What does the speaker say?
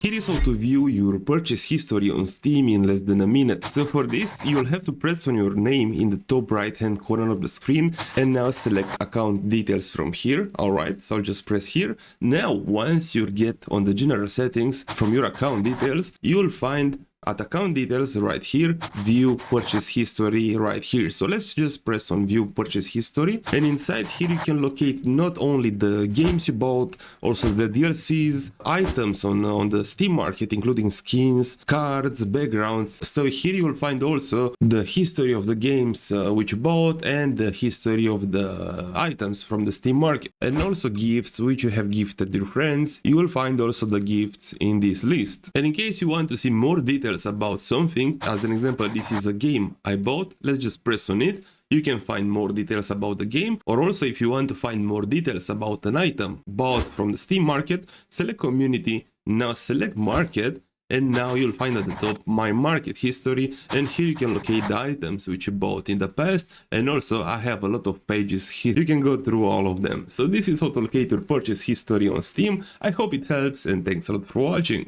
Here is how to view your purchase history on Steam in less than a minute. So for this, you'll have to press on your name in the top right hand corner of the screen and now select account details from here. Alright, so I'll just press here. Now, once you get on the general settings from your account details, you'll find at account details right here, view purchase history right here. So let's just press on view purchase history, and inside here you can locate not only the games you bought, also the DLCs, items on the Steam market, including skins, cards, backgrounds. So here you will find also the history of the games which you bought and the history of the items from the Steam market, and also gifts which you have gifted your friends. You will find also the gifts in this list. And in case you want to see more details about something, as an example, this is a game I bought, let's just press on it. You can find more details about the game, or also if you want to find more details about an item bought from the Steam market, select community, now select market, and now you'll find at the top my market history, and here you can locate the items which you bought in the past, and also I have a lot of pages here, you can go through all of them. So this is how to locate your purchase history on Steam. I hope it helps, and thanks a lot for watching.